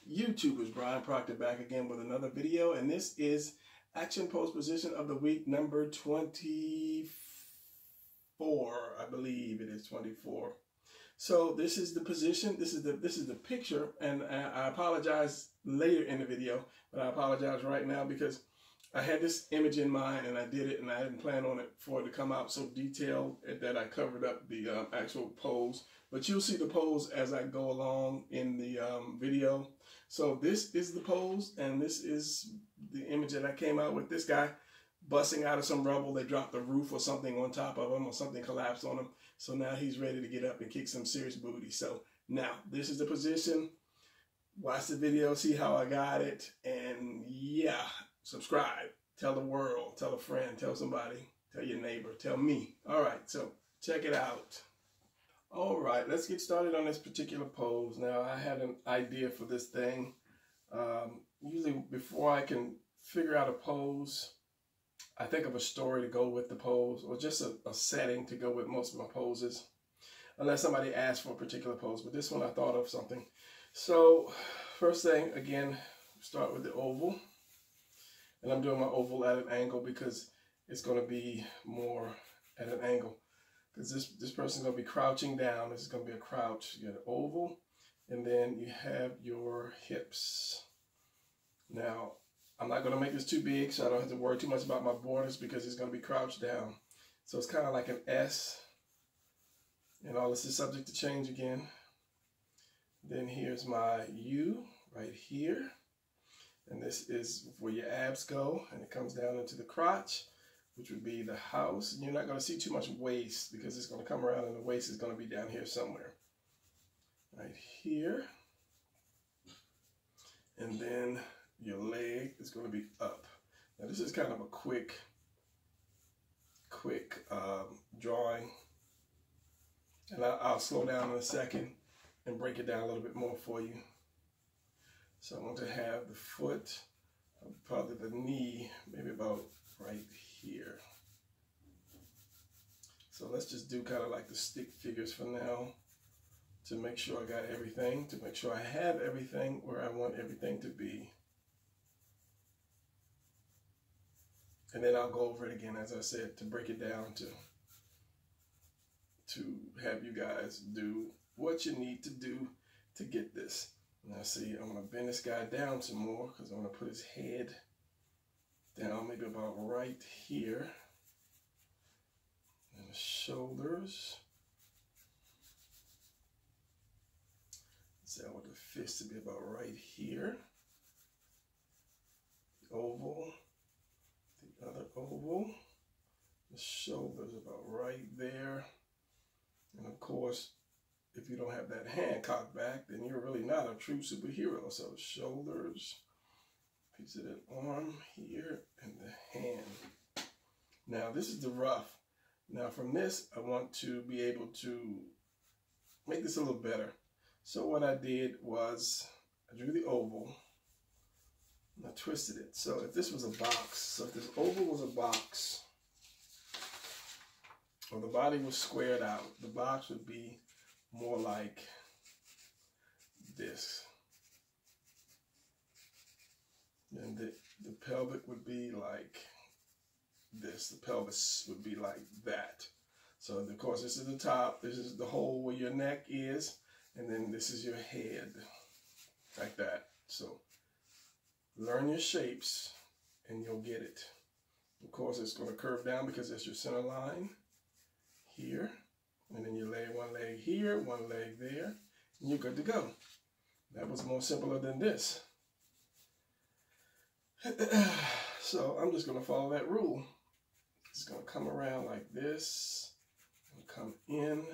YouTubers, Brian Proctor back again with another video, and this is action pose position of the week number 24. I believe it is 24. So this is the position, this is the picture, and I apologize later in the video, but I apologize right now because I had this image in mind and I did it, and I didn't plan on it for it to come out so detailed that I covered up the actual pose. But you'll see the pose as I go along in the video. So this is the pose, and this is the image that I came out with. This guy busting out of some rubble. They dropped a roof or something on top of him, or something collapsed on him. So now he's ready to get up and kick some serious booty. So now this is the position. Watch the video, see how I got it, and yeah, subscribe. Tell the world, tell a friend, tell somebody, tell your neighbor, tell me. All right, so check it out. All right, let's get started on this particular pose. Now, I had an idea for this thing. Usually, before I can figure out a pose, I think of a story to go with the pose, or just a setting to go with most of my poses, unless somebody asks for a particular pose. But this one, I thought of something. So, first thing, again, start with the oval. And I'm doing my oval at an angle because it's going to be more at an angle. Because this person's going to be crouching down. This is going to be a crouch. You got an oval, and then you have your hips. Now, I'm not going to make this too big, so I don't have to worry too much about my borders because it's going to be crouched down. So it's kind of like an S. And all this is subject to change again. Then here's my U right here. And this is where your abs go, and it comes down into the crotch, which would be the house. And you're not going to see too much waist because it's going to come around and the waist is going to be down here somewhere. Right here. And then your leg is going to be up. Now this is kind of a quick drawing. And I'll slow down in a second and break it down a little bit more for you. So I want to have the foot, probably the knee, maybe about right here. So let's just do kind of like the stick figures for now to make sure I got everything, to make sure I have everything where I want everything to be. And then I'll go over it again, as I said, to break it down to have you guys do what you need to do to get this. Now see, I'm going to bend this guy down some more because I'm going to put his head down maybe about right here. And the shoulders. So I want the fist to be about right here. The oval. The other oval. The shoulders about right there. And of course, if you don't have that hand cocked back, then you're really not a true superhero. So shoulders, piece of that arm here, and the hand. Now this is the rough. Now from this, I want to be able to make this a little better. So what I did was, I drew the oval, and I twisted it. So if this was a box, so if this oval was a box, or the body was squared out, the box would be more like this. And the pelvic would be like this. The pelvis would be like that. So of course this is the top, this is the hole where your neck is, and then this is your head, like that. So learn your shapes and you'll get it. Of course it's going to curve down because that's your center line here. And then you lay one leg here, one leg there, and you're good to go. That was more simpler than this. So I'm just going to follow that rule. It's going to come around like this, and come in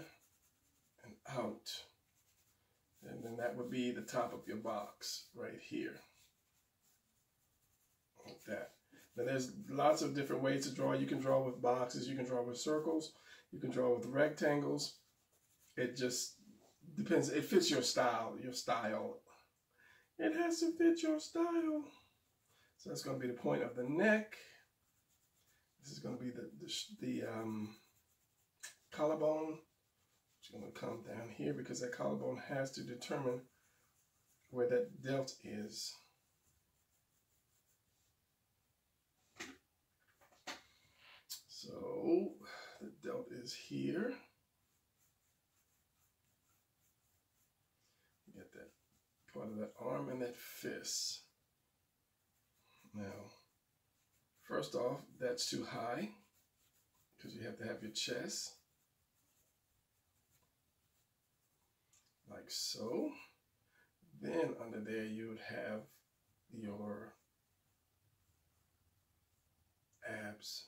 and out. And then that would be the top of your box right here. Like that. Now there's lots of different ways to draw. You can draw with boxes, you can draw with circles. You can draw with rectangles. It just depends. It fits your style. It has to fit your style. So that's going to be the point of the neck. This is going to be the collarbone. It's going to come down here because that collarbone has to determine where that delt is. So the delt is here. Get that part of that arm and that fist. Now, first off, that's too high because you have to have your chest like so. Then under there you would have your abs.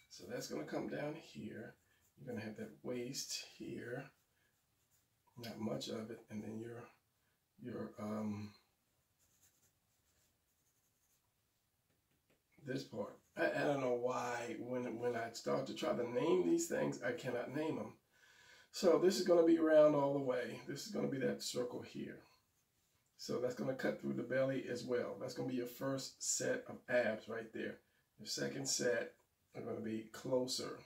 So that's going to come down here. You're going to have that waist here, not much of it, and then your this part. I don't know why when I start to try to name these things, I cannot name them. So this is going to be round all the way. This is going to be that circle here. So that's going to cut through the belly as well. That's going to be your first set of abs right there. Your second set are going to be closer,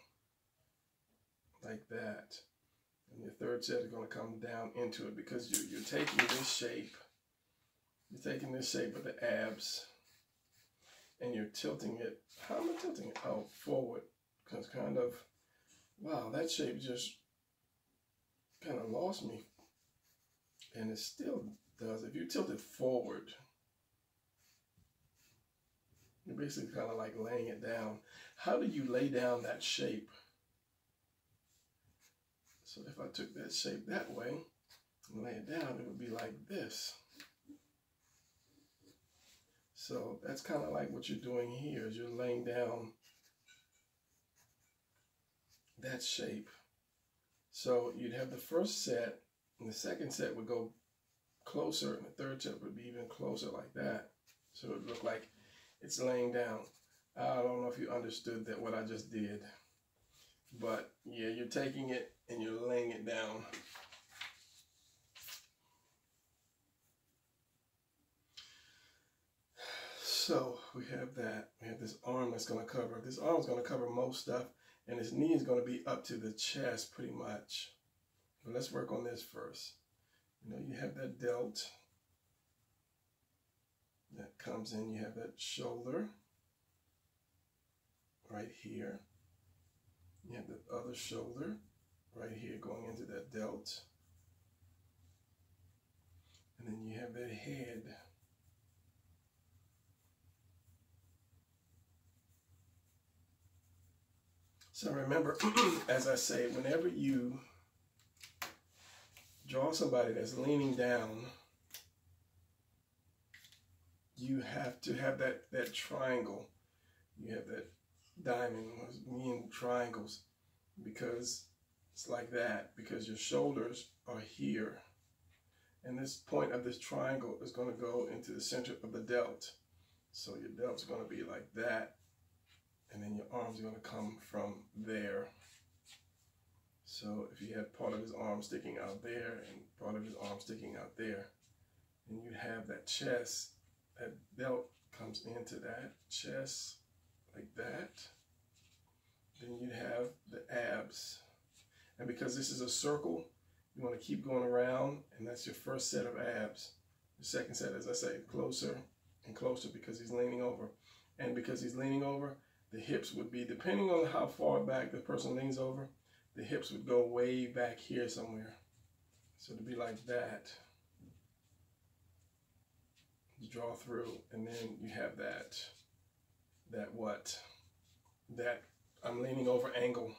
like that. And your third set is going to come down into it because you're taking this shape. You're taking this shape of the abs and you're tilting it. How am I tilting it? Oh, forward. Because kind of, wow, that shape just kind of lost me. And it still does. If you tilt it forward, you're basically kind of like laying it down. How do you lay down that shape? So if I took that shape that way and lay it down, it would be like this. So that's kind of like what you're doing here, is you're laying down that shape. So you'd have the first set, and the second set would go closer, and the third set would be even closer like that. So it would look like it's laying down. I don't know if you understood that what I just did, but yeah, you're taking it and you're laying it down. So we have that. We have this arm that's going to cover. This arm is going to cover most stuff, and his knee is going to be up to the chest pretty much. But let's work on this first. You know, you have that delt that comes in. You have that shoulder right here. You have the other shoulder right here going into that delt. And then you have that head. So remember, as I say, whenever you draw somebody that's leaning down, you have to have that triangle. You have that diamond, me and triangles, because it's like that, because your shoulders are here. And this point of this triangle is going to go into the center of the delt. So your delt's going to be like that. And then your arms are going to come from there. So if you had part of his arm sticking out there and part of his arm sticking out there, and you have that chest, that delt comes into that chest like that. Then you have the abs. And because this is a circle, you want to keep going around, and that's your first set of abs. The second set, as I say, closer and closer because he's leaning over. And because he's leaning over, the hips would be, depending on how far back the person leans over, the hips would go way back here somewhere. So it'd be like that. You draw through, and then you have that I'm leaning over angle.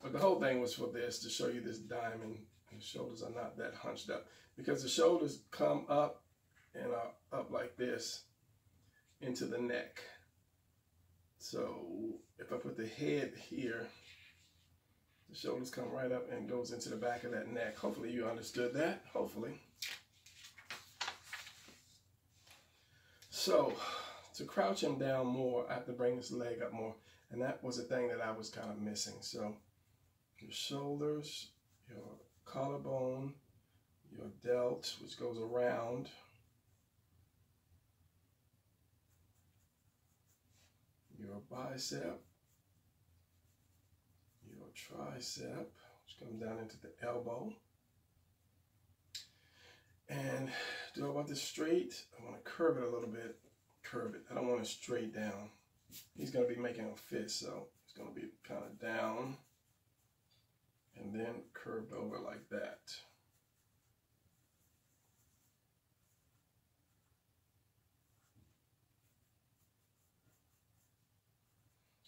But the whole thing was for this, to show you this diamond. And the shoulders are not that hunched up, because the shoulders come up and are up like this into the neck. So if I put the head here, the shoulders come right up and goes into the back of that neck. Hopefully you understood that, hopefully. So to crouch him down more, I have to bring this leg up more. And that was the thing that I was kind of missing. So your shoulders, your collarbone, your delt, which goes around, your bicep, your tricep, which comes down into the elbow, And do I want this straight? I want to curve it a little bit. Curve it. I don't want it straight down. He's going to be making a fist, so it's going to be kind of down and then curved over like that.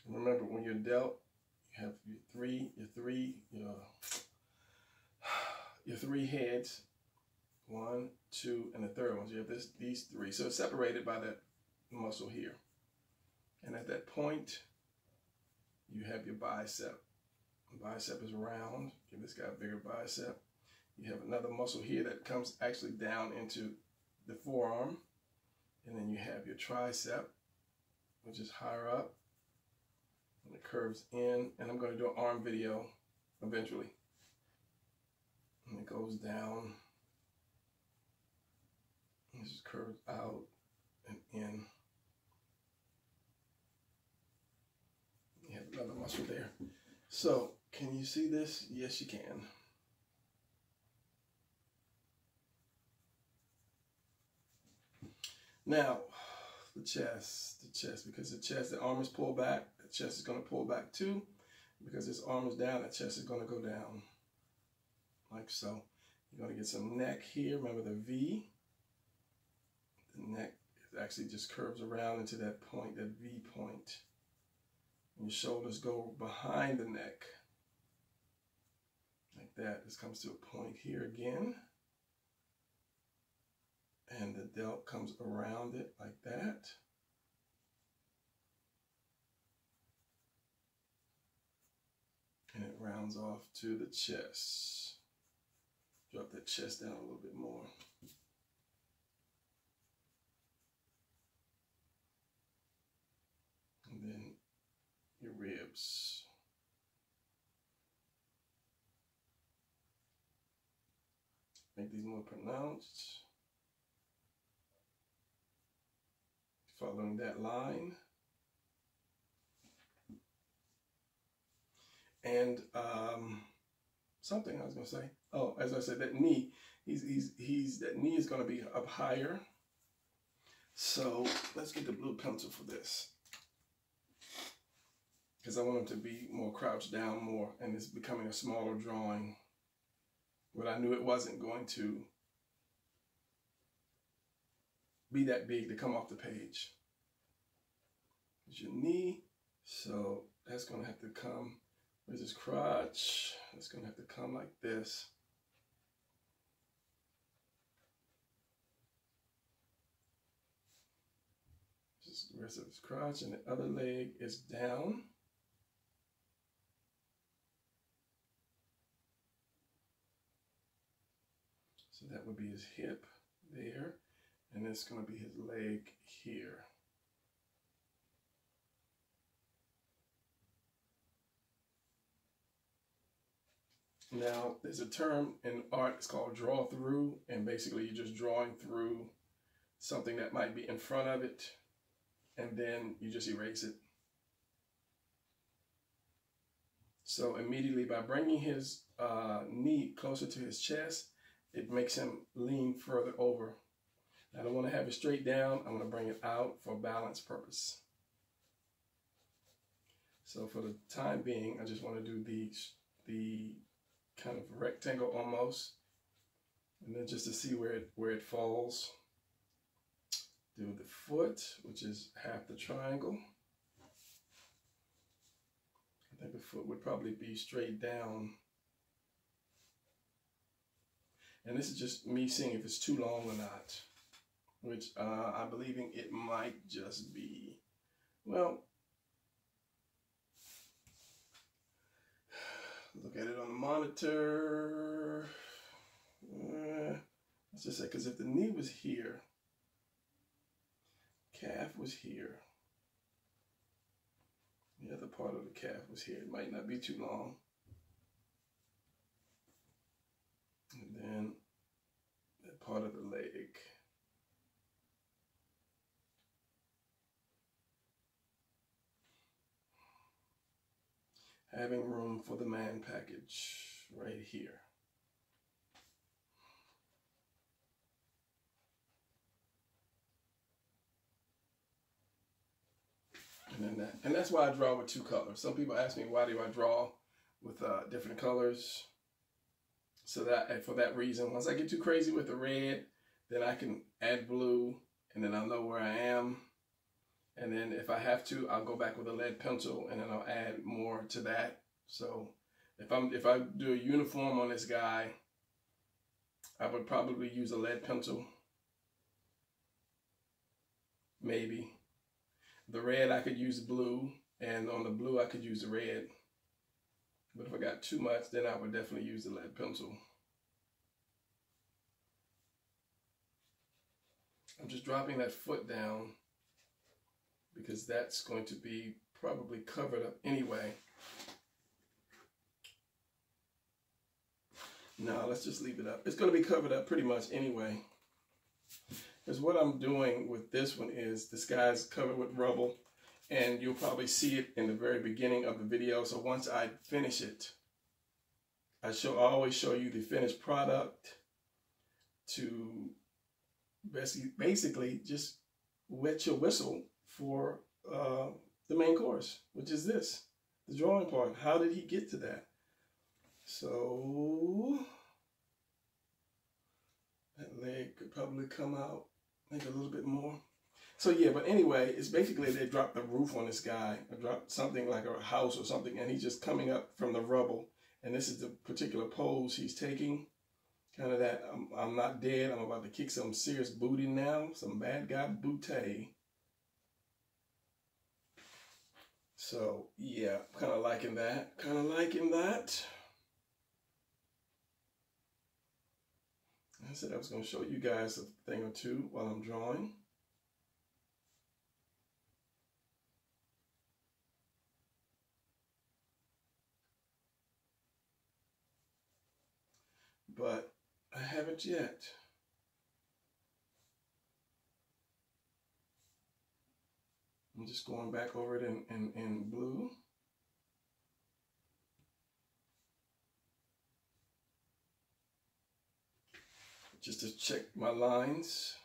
Remember, when you're dealt, you have your three heads, 1, 2, and the third one. So you have these three. So it's separated by that muscle here. And at that point, you have your bicep. The bicep is round. Give this guy a bigger bicep. You have another muscle here that comes actually down into the forearm. And then you have your tricep, which is higher up. And it curves in. And I'm going to do an arm video eventually. And it goes down. It just curves out and in. You have another muscle there. So, can you see this? Yes, you can. Now, the chest, because the arm is pulled back, the chest is going to pull back too. Because this arm is down, the chest is going to go down, like so. You're going to get some neck here. Remember the V? The neck actually just curves around into that point, that V point. And your shoulders go behind the neck, like that. This comes to a point here again. And the delt comes around it like that. And it rounds off to the chest. Drop that chest down a little bit more. And then your ribs. Make these more pronounced. Following that line. And something I was going to say. Oh, as I said, that knee, that knee is going to be up higher. So let's get the blue pencil for this. Because I want him to be more crouched down more, and it's becoming a smaller drawing. But I knew it wasn't going to be that big to come off the page. There's your knee, so that's going to have to come. Where's his crotch? It's going to have to come like this. Just the rest of his crotch, and the other leg is down. So that would be his hip there, and it's going to be his leg here. Now, there's a term in art, it's called draw through, and basically you're just drawing through something that might be in front of it, and then you just erase it. So immediately by bringing his knee closer to his chest, it makes him lean further over. I don't want to have it straight down. I'm going to bring it out for balance purpose. So for the time being, I just want to do the kind of rectangle almost, and then just to see where it falls. Do the foot, which is half the triangle. I think the foot would probably be straight down. And this is just me seeing if it's too long or not, which I'm believing it might just be, well, look at it on the monitor. Let's just say, because if the knee was here, calf was here, the other part of the calf was here, it might not be too long. And then that part of the leg. Having room for the man package right here. different than that. And that's why I draw with two colors. Some people ask me, why do I draw with different colors? So that, for that reason, once I get too crazy with the red, then I can add blue, and then I'll know where I am. And then if I have to, I'll go back with a lead pencil, and then I'll add more to that. So if I do a uniform on this guy, I would probably use a lead pencil. Maybe. The red, I could use blue, and on the blue, I could use the red. But if I got too much, then I would definitely use the lead pencil. I'm just dropping that foot down because that's going to be probably covered up anyway. No, let's just leave it up. It's going to be covered up pretty much anyway. Because what I'm doing with this one is this guy's covered with rubble, and you'll probably see it in the very beginning of the video. So once I finish it, I always show you the finished product to basically just wet your whistle for the main course, which is this, the drawing part. How did he get to that? So that leg could probably come out, maybe a little bit more. So yeah, but anyway, it's basically they dropped the roof on this guy, or dropped something like a house or something, and he's just coming up from the rubble. And this is the particular pose he's taking. Kind of that, I'm not dead, I'm about to kick some serious booty now, some bad guy booty. So yeah, kind of liking that, I said I was going to show you guys a thing or two while I'm drawing. But I haven't yet. I'm just going back over it in blue. Just to check my lines.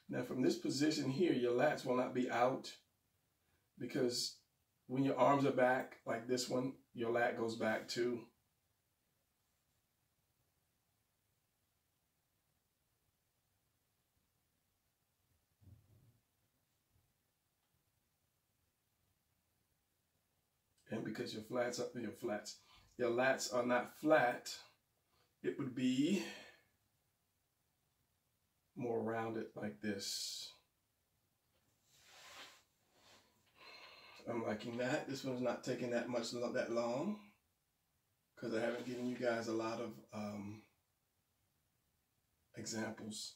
Now from this position here, your lats will not be out, because when your arms are back, like this one, your lat goes back too. And because your lats are not flat, it would be more rounded like this. I'm liking that. This one's not taking that long, because I haven't given you guys a lot of examples.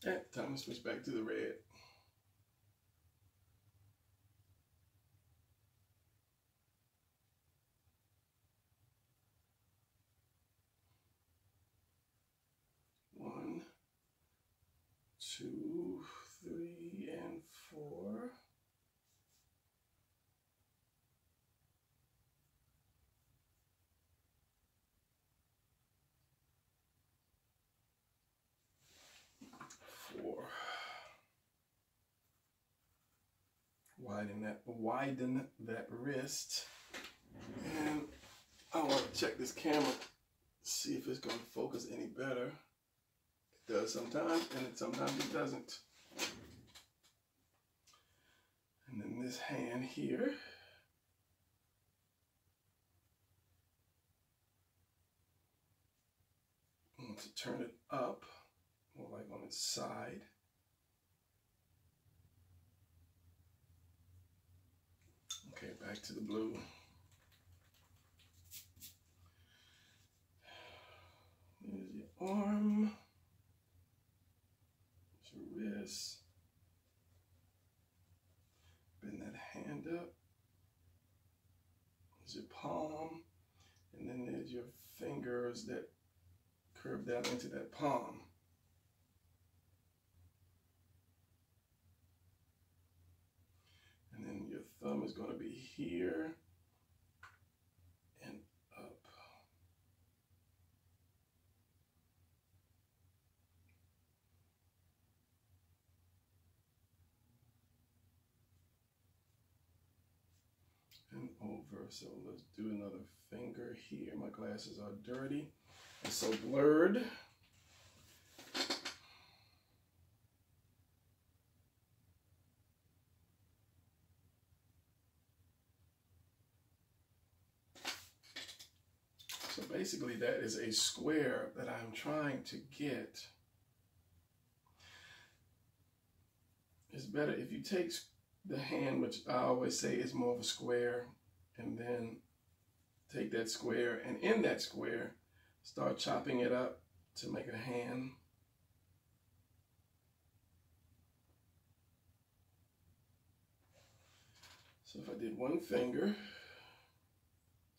Okay, time to switch back to the red. One, two, three, and four. Widen that wrist. And I want to check this camera, see if it's going to focus any better. It does sometimes, and sometimes it doesn't. And then this hand here. I want to turn it up, more like on its side. Okay, back to the blue. There's your arm, there's your wrist. Bend that hand up. There's your palm, and then there's your fingers that curve down into that palm. bottom is going to be here and up. And over. So let's do another finger here. My glasses are dirty and so blurred. So basically that is a square that I'm trying to get. It's better if you take the hand, which I always say is more of a square, and then take that square, and in that square, start chopping it up to make a hand. So if I did one finger,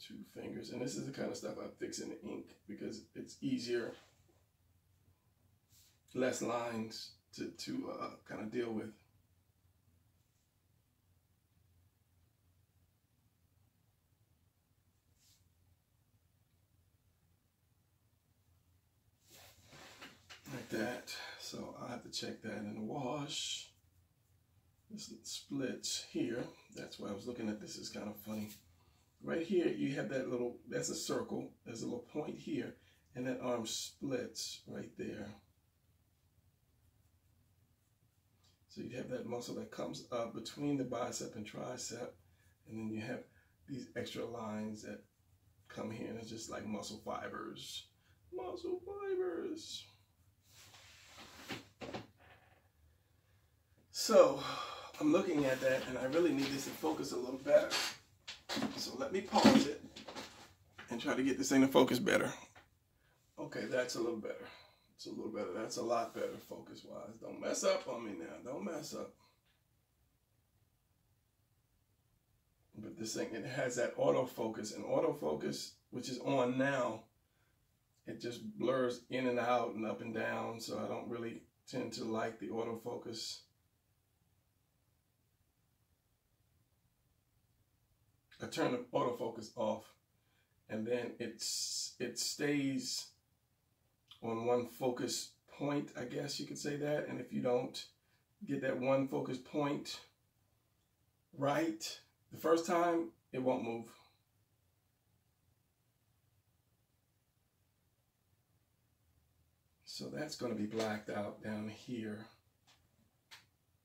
2 fingers, and this is the kind of stuff I fix in the ink because it's easier, less lines to kind of deal with. Like that. So I have to check that in the wash. This splits here. That's why I was looking at this. Is kind of funny. Right here, you have that little, that's a circle. There's a little point here, and that arm splits right there. So you have that muscle that comes up between the bicep and tricep, and then you have these extra lines that come here, and it's just like muscle fibers. Muscle fibers. So I'm looking at that, and I really need this to focus a little better. So let me pause it and try to get this thing to focus better. Okay, that's a little better. It's a little better. That's a lot better focus-wise. Don't mess up on me now. Don't mess up. But this thing, it has that autofocus. And autofocus, which is on now, it just blurs in and out and up and down. So I don't really tend to like the autofocus. I turn the autofocus off, and then it stays on one focus point, I guess you could say that. And if you don't get that one focus point right the first time, it won't move. So that's going to be blacked out down here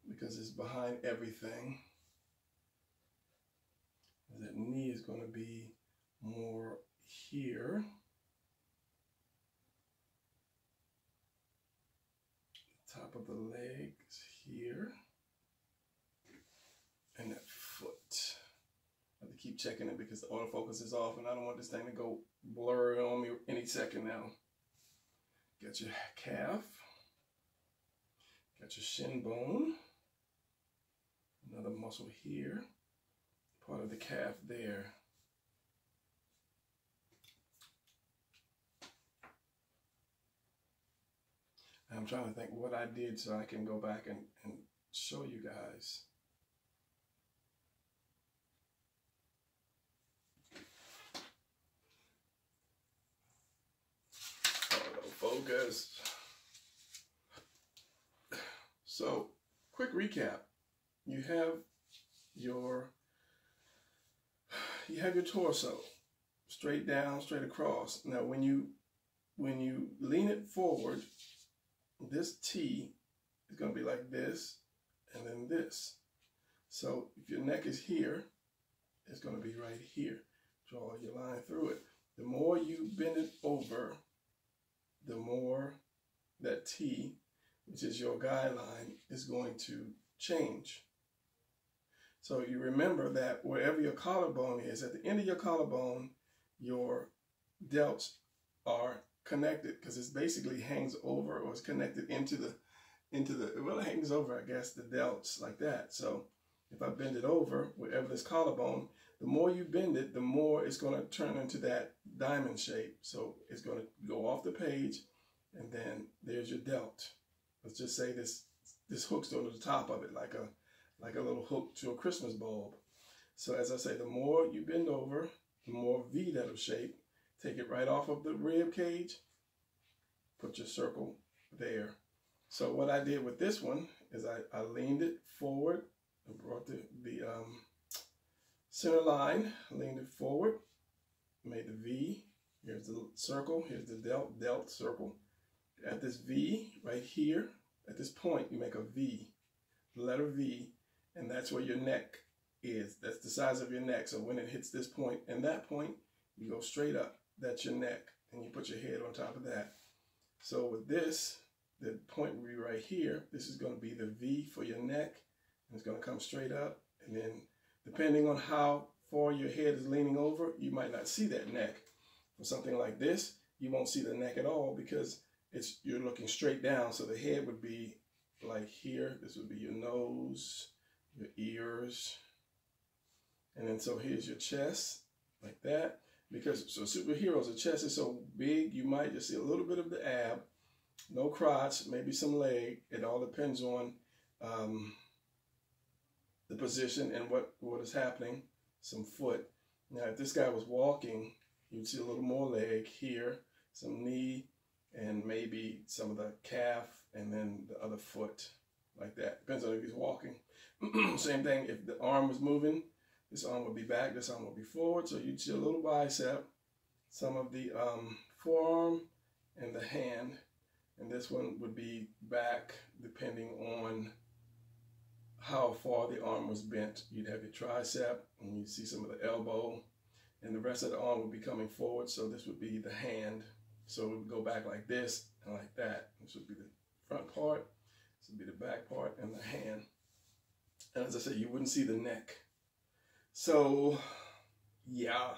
because it's behind everything. That knee is going to be more here. The top of the leg is here. And that foot. I have to keep checking it because the autofocus is off and I don't want this thing to go blur on me any second now. Got your calf. Got your shin bone. Another muscle here. Part of the calf there. I'm trying to think what I did so I can go back and show you guys. Focus. So, quick recap. You have your torso straight down, straight across. Now, when you lean it forward, this T is going to be like this, and then this. So, if your neck is here, it's going to be right here. Draw your line through it. The more you bend it over, the more that T, which is your guideline, is going to change. So you remember that wherever your collarbone is, at the end of your collarbone, your delts are connected because it basically hangs over or is connected into the, well, it hangs over, I guess, the delts like that. So if I bend it over, wherever this collarbone, the more you bend it, the more it's going to turn into that diamond shape. So it's going to go off the page, and then there's your delt. Let's just say this hook's on the top of it, like a little hook to a Christmas bulb. So as I say, the more you bend over, the more V that'll shape. Take it right off of the rib cage, put your circle there. So what I did with this one is I leaned it forward, I brought the center line, leaned it forward, made the V. Here's the circle, here's the delt circle. At this V right here, at this point, you make a V, the letter V, and that's where your neck is. That's the size of your neck. So when it hits this point and that point, you go straight up. That's your neck, and you put your head on top of that. So with this, the point will be right here. This is going to be the V for your neck, and it's going to come straight up. And then depending on how far your head is leaning over, you might not see that neck. For something like this, you won't see the neck at all because you're looking straight down. So the head would be like here. This would be your nose, your ears. And then so here's your chest, like that. Because so superheroes, the chest is so big, you might just see a little bit of the ab, no crotch, maybe some leg. It all depends on the position and what is happening. Some foot. Now, if this guy was walking, you'd see a little more leg here, some knee, and maybe some of the calf, and then the other foot, like that. Depends on if he's walking. Same thing, if the arm was moving, this arm would be back, this arm would be forward, so you'd see a little bicep, some of the forearm, and the hand. And this one would be back, depending on how far the arm was bent. You'd have your tricep, and you'd see some of the elbow, and the rest of the arm would be coming forward, so this would be the hand. So it would go back like this and like that. This would be the front part, this would be the back part, and the hand. And as I said, you wouldn't see the neck. So, yeah.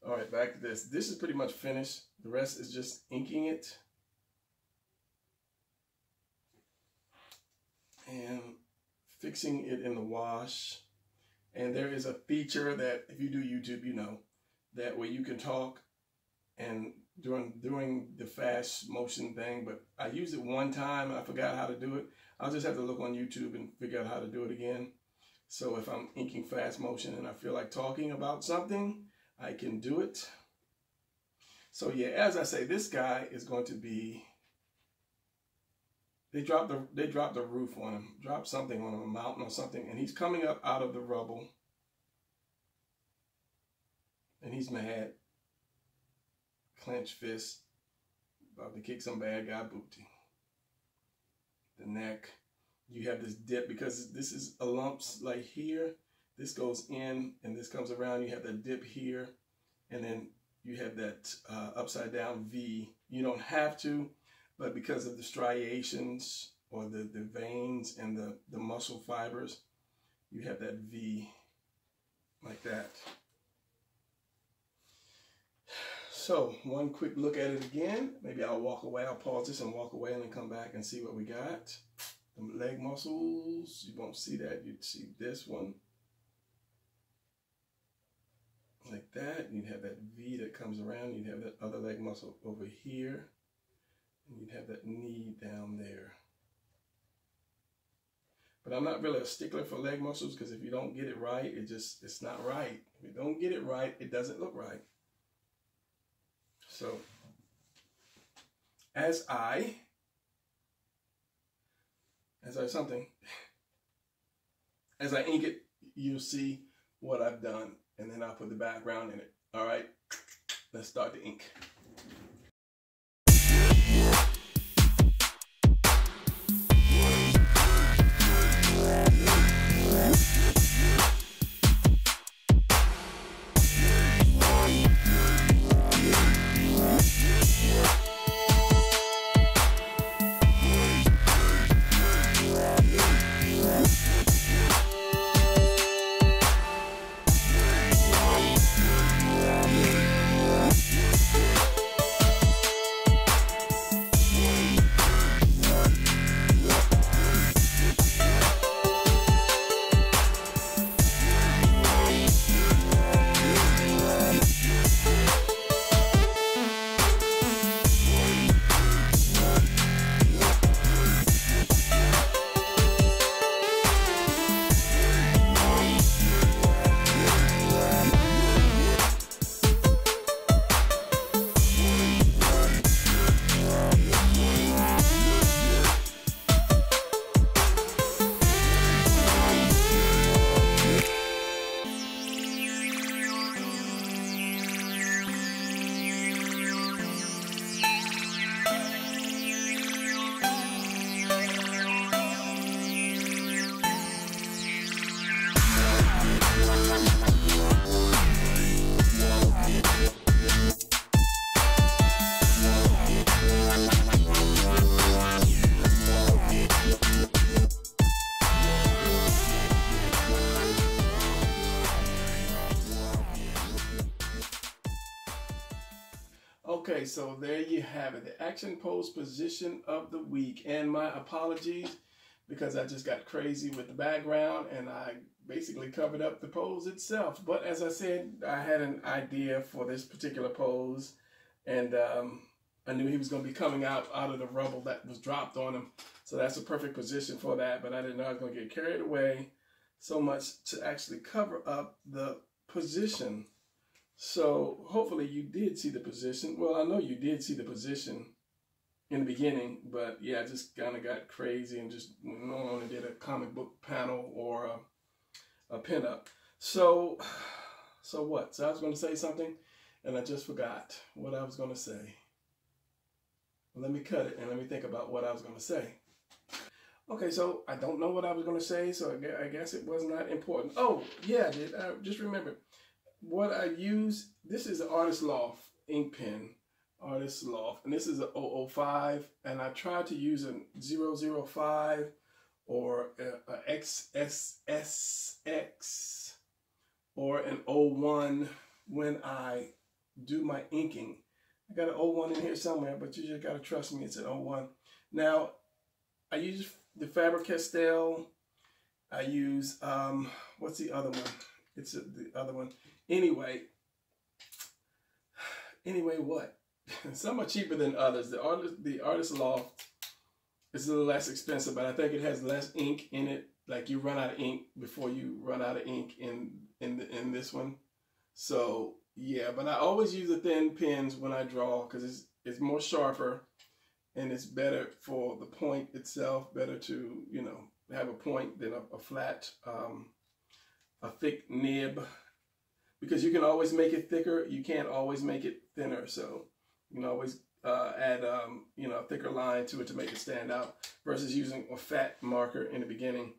All right, back to this. This is pretty much finished. The rest is just inking it. And fixing it in the wash. And there is a feature that if you do YouTube, you know, that where you can talk and during the fast motion thing, but I used it one time and I forgot how to do it. I'll just have to look on YouTube and figure out how to do it again. So if I'm inking fast motion and I feel like talking about something, I can do it. So yeah, as I say, this guy is going to be, they dropped the roof on him, dropped something on him, a mountain or something, and he's coming up out of the rubble. And he's mad, clenched fist, about to kick some bad guy booty. The neck, you have this dip because this is a lumps like here. This goes in and this comes around. You have that dip here, and then you have that upside down V. You don't have to, but because of the striations or the veins and the muscle fibers, you have that V like that. So one quick look at it again. Maybe I'll walk away. I'll pause this and walk away and then come back and see what we got. The leg muscles, you won't see that. You'd see this one. Like that. You'd have that V that comes around. You'd have that other leg muscle over here. And you'd have that knee down there. But I'm not really a stickler for leg muscles because if you don't get it right, it's not right. If you don't get it right, it doesn't look right. So, as I ink it, you'll see what I've done, and then I'll put the background in it. All right, let's start the ink. Okay, so there you have it, the action pose position of the week. And my apologies because I just got crazy with the background and I basically covered up the pose itself. But as I said, I had an idea for this particular pose, and I knew he was going to be coming out of the rubble that was dropped on him. So that's a perfect position for that, but I didn't know I was going to get carried away so much to actually cover up the position. So hopefully you did see the position. Well, I know you did see the position in the beginning, but yeah, I just kind of got crazy and just only did a comic book panel or a pinup. So what? So I was going to say something and I just forgot what I was going to say. Let me cut it and let me think about what I was going to say. Okay, so I don't know what I was going to say, so I guess it was not important. Oh, yeah, I just remembered. What I use, this is an Artist Loft ink pen, Artist Loft, and this is a 005, and I tried to use a 005 or a XSSX or an 01 when I do my inking. I got an 01 in here somewhere, but you just got to trust me, it's an 01. Now, I use the Faber-Castell. I use, what's the other one? It's the other one. Anyway, what? Some are cheaper than others. The Artist Loft is a little less expensive, but I think it has less ink in it. Like you run out of ink before you run out of ink in this one. So yeah, but I always use the thin pens when I draw because it's more sharper and it's better for the point itself. Better to, you know, have a point than a flat, a thick nib. Because you can always make it thicker, you can't always make it thinner. So you can always add, you know, a thicker line to it to make it stand out. Versus using a fat marker in the beginning,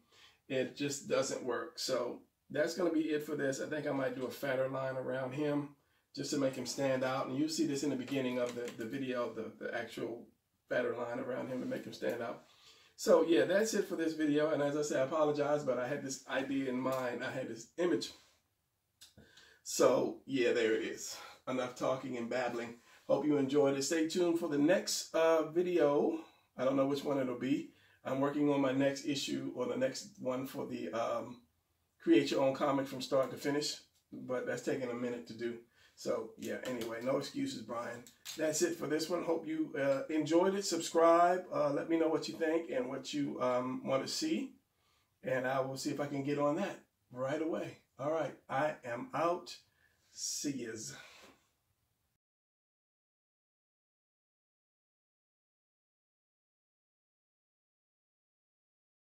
it just doesn't work. So that's going to be it for this. I think I might do a fatter line around him just to make him stand out. And you'll see this in the beginning of the video, the actual fatter line around him to make him stand out. So yeah, that's it for this video. And as I said, I apologize, but I had this idea in mind. I had this image. So yeah, there it is. Enough talking and babbling. Hope you enjoyed it. Stay tuned for the next video. I don't know which one it'll be. I'm working on my next issue or the next one for the Create Your Own Comic from start to finish. But that's taking a minute to do. So yeah, anyway, no excuses, Brian. That's it for this one. Hope you enjoyed it. Subscribe. Let me know what you think and what you want to see. And I will see if I can get on that right away. All right, I am out. See yous.